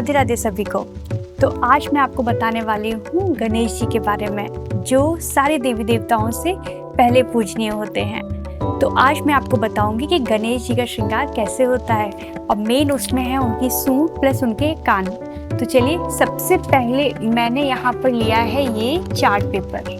राधे राधे सभी को। तो आज मैं आपको बताने वाली हूँ गणेश जी के बारे में, जो सारे देवी देवताओं से पहले पूजनीय होते हैं। तो आज मैं आपको बताऊंगी कि गणेश जी का श्रृंगार कैसे होता है, और मेन उसमें है उनकी सूंड प्लस उनके कान। तो चलिए, सबसे पहले मैंने यहाँ पर लिया है ये चार्ट पेपर।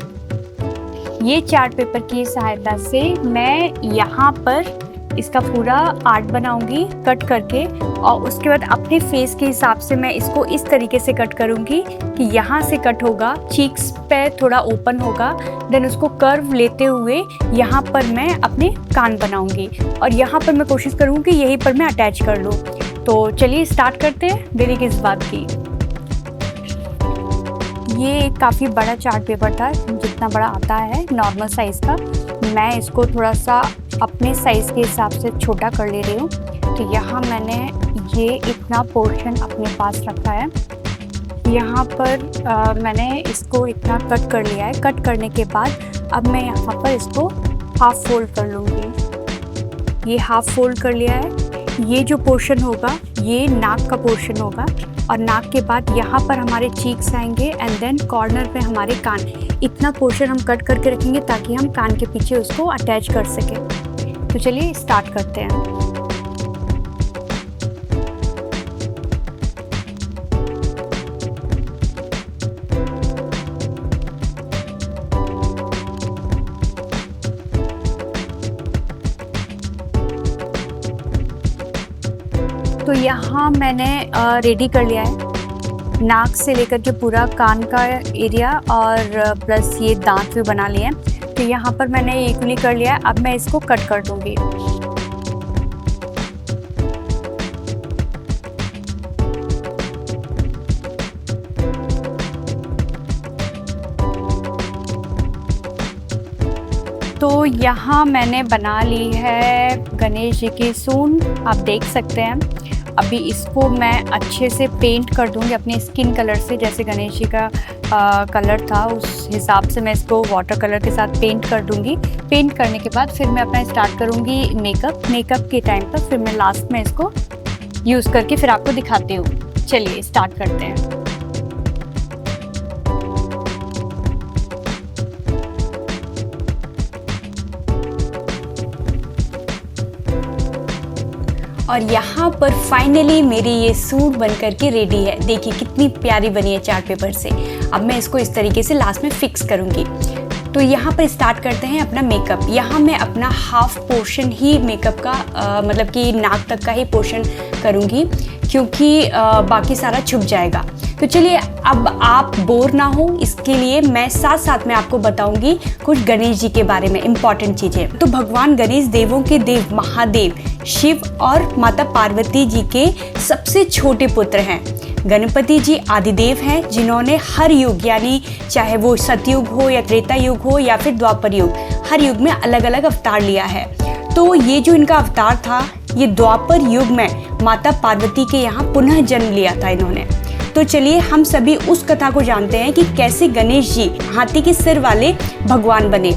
ये चार्ट पेपर की सहायता से मैं यहाँ पर इसका पूरा आर्ट बनाऊंगी कट करके, और उसके बाद अपने फेस के हिसाब से मैं इसको इस तरीके से कट करूंगी कि यहाँ से कट होगा, चीक्स पे थोड़ा ओपन होगा, देन उसको कर्व लेते हुए यहाँ पर मैं अपने कान बनाऊंगी, और यहाँ पर मैं कोशिश करूँगी कि यहीं पर मैं अटैच कर लूँ। तो चलिए स्टार्ट करते हैं, देरी किस बात की। ये काफ़ी बड़ा चार्ट पेपर था, जितना बड़ा आता है नॉर्मल साइज़ का। मैं इसको थोड़ा सा अपने साइज़ के हिसाब से छोटा कर ले रही हूँ। तो यहाँ मैंने ये इतना पोर्शन अपने पास रखा है। यहाँ पर मैंने इसको इतना कट कर लिया है। कट करने के बाद अब मैं यहाँ पर इसको हाफ फोल्ड कर लूँगी। ये हाफ फोल्ड कर लिया है। ये जो पोर्शन होगा ये नाक का पोर्शन होगा, और नाक के बाद यहाँ पर हमारे चीक्स आएंगे, एंड देन कॉर्नर पे हमारे कान। इतना पोर्शन हम कट करके रखेंगे ताकि हम कान के पीछे उसको अटैच कर सकें। तो चलिए स्टार्ट करते हैं। तो यहाँ मैंने रेडी कर लिया है, नाक से लेकर के पूरा कान का एरिया, और प्लस ये दांत भी बना लिए हैं। तो यहाँ पर मैंने इक्वली कर लिया है। अब मैं इसको कट कर दूँगी। तो यहाँ मैंने बना ली है गणेश जी की सूंड, आप देख सकते हैं। अभी इसको मैं अच्छे से पेंट कर दूँगी अपनी स्किन कलर से, जैसे गणेश जी का कलर था उस हिसाब से मैं इसको वाटर कलर के साथ पेंट कर दूँगी। पेंट करने के बाद फिर मैं अपना स्टार्ट करूँगी मेकअप के टाइम पर। फिर मैं लास्ट में इसको यूज़ करके फिर आपको दिखाती हूँ। चलिए स्टार्ट करते हैं। और यहाँ पर फाइनली मेरी ये सूट बनकर के रेडी है। देखिए कितनी प्यारी बनी है चार्ट पेपर से। अब मैं इसको इस तरीके से लास्ट में फिक्स करूँगी। तो यहाँ पर स्टार्ट करते हैं अपना मेकअप। यहाँ मैं अपना हाफ पोर्शन ही मेकअप का मतलब कि नाक तक का ही पोर्शन करूँगी, क्योंकि बाकी सारा छुप जाएगा। तो चलिए, अब आप बोर ना हो इसके लिए मैं साथ साथ में आपको बताऊंगी कुछ गणेश जी के बारे में इम्पॉर्टेंट चीज़ें। तो भगवान गणेश देवों के देव महादेव शिव और माता पार्वती जी के सबसे छोटे पुत्र हैं। गणपति जी आदिदेव हैं, जिन्होंने हर युग, यानी चाहे वो सतयुग हो या त्रेता युग हो या फिर द्वापर युग, हर युग में अलग अलग अवतार लिया है। तो ये जो इनका अवतार था, ये द्वापर युग में माता पार्वती के यहाँ पुनः जन्म लिया था इन्होंने। तो चलिए हम सभी उस कथा को जानते हैं कि कैसे गणेश जी हाथी के सिर वाले भगवान बने।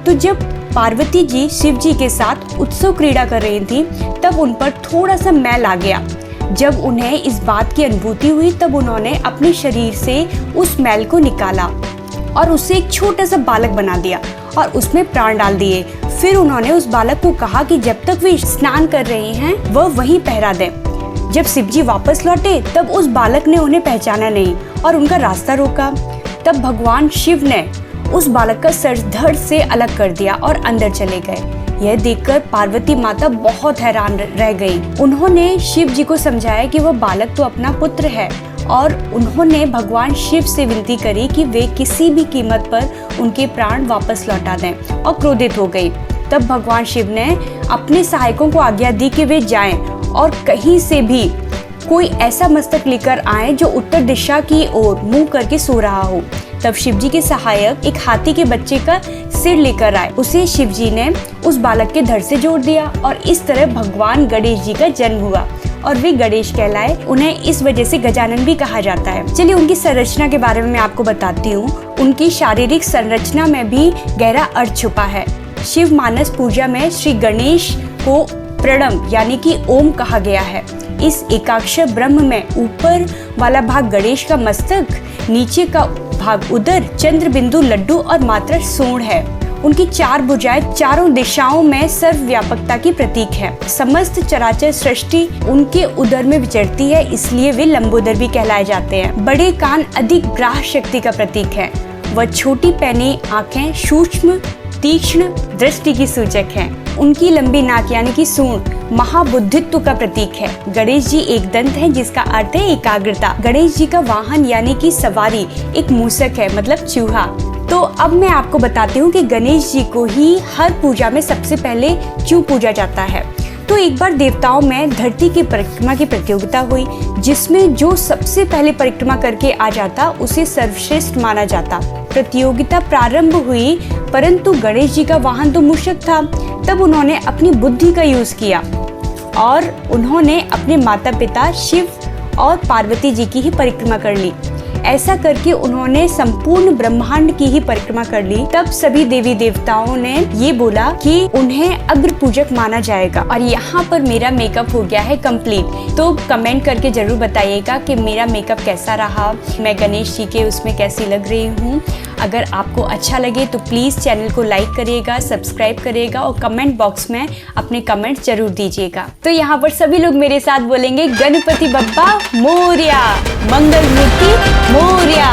तो जब पार्वती जी शिव जी के साथ उत्सव क्रीड़ा कर रही थी, तब उन पर थोड़ा सा मैल आ गया। जब उन्हें इस बात की अनुभूति हुई, तब उन्होंने अपने शरीर से उस मैल को निकाला और उसे एक छोटा सा बालक बना दिया और उसमें प्राण डाल दिए। फिर उन्होंने उस बालक को कहा कि जब तक वे स्नान कर रहे हैं वह वहीं पहरा दें। जब शिव जी वापस लौटे, तब उस बालक ने उन्हें पहचाना नहीं और उनका रास्ता रोका। तब भगवान शिव ने उस बालक का सर धड़ से अलग कर दिया और अंदर चले गए। यह देखकर पार्वती माता बहुत हैरान रह गई। उन्होंने शिव जी को समझाया कि वह बालक तो अपना पुत्र है, और उन्होंने भगवान शिव से विनती करी कि वे किसी भी कीमत पर उनके प्राण वापस लौटा दें, और क्रोधित हो गई। तब भगवान शिव ने अपने सहायकों को आज्ञा दी कि वे जाएं और कहीं से भी कोई ऐसा मस्तक लेकर आए जो उत्तर दिशा की ओर मुंह करके सो रहा हो। तब शिव जी के सहायक एक हाथी के बच्चे का सिर लेकर आए। उसे शिव जी ने उस बालक के धड़ से जोड़ दिया, और इस तरह भगवान गणेश जी का जन्म हुआ और वे गणेश कहलाए। उन्हें इस वजह से गजानन भी कहा जाता है। चलिए उनकी संरचना के बारे में मैं आपको बताती हूँ। उनकी शारीरिक संरचना में भी गहरा अर्थ छुपा है। शिव मानस पूजा में श्री गणेश को प्रणम यानी कि ओम कहा गया है। इस एकाक्षर ब्रह्म में ऊपर वाला भाग गणेश का मस्तक, नीचे का भाग उदर, चंद्र बिंदु लड्डू और मात्र सूंड है। उनकी 4 भुजाएं चारों दिशाओं में सर्वव्यापकता की प्रतीक है। समस्त चराचर सृष्टि उनके उदर में विचरती है, इसलिए वे लंबोदर भी कहलाए जाते हैं। बड़े कान अधिक ग्राह्य शक्ति का प्रतीक है। वह छोटी पैनी आंखें सूक्ष्म तीक्ष्ण दृष्टि की सूचक हैं। उनकी लंबी नाक यानी कि सूंड महाबुद्धित्व का प्रतीक है। गणेश जी एक दंत है, जिसका अर्थ है एकाग्रता। गणेश जी का वाहन यानी कि सवारी एक मूसक है, मतलब चूहा। तो अब मैं आपको बताती हूँ कि गणेश जी को ही हर पूजा में सबसे पहले क्यों पूजा जाता है। तो एक बार देवताओं में धरती की परिक्रमा की प्रतियोगिता हुई, जिसमें जो सबसे पहले परिक्रमा करके आ जाता उसे सर्वश्रेष्ठ माना जाता। प्रतियोगिता प्रारंभ हुई, परंतु गणेश जी का वाहन तो मूषक था। तब उन्होंने अपनी बुद्धि का यूज किया और उन्होंने अपने माता पिता शिव और पार्वती जी की ही परिक्रमा कर ली। ऐसा करके उन्होंने संपूर्ण ब्रह्मांड की ही परिक्रमा कर ली। तब सभी देवी देवताओं ने ये बोला कि उन्हें अग्र पूजक माना जाएगा। और यहाँ पर मेरा मेकअप हो गया है कंप्लीट। तो कमेंट करके जरूर बताइएगा कि मेरा मेकअप कैसा रहा, मैं गणेश जी के उसमें कैसी लग रही हूँ। अगर आपको अच्छा लगे तो प्लीज़ चैनल को लाइक करिएगा, सब्सक्राइब करिएगा और कमेंट बॉक्स में अपने कमेंट जरूर दीजिएगा। तो यहाँ पर सभी लोग मेरे साथ बोलेंगे गणपति बप्पा मोरया, मंगल मूर्ति मोरया।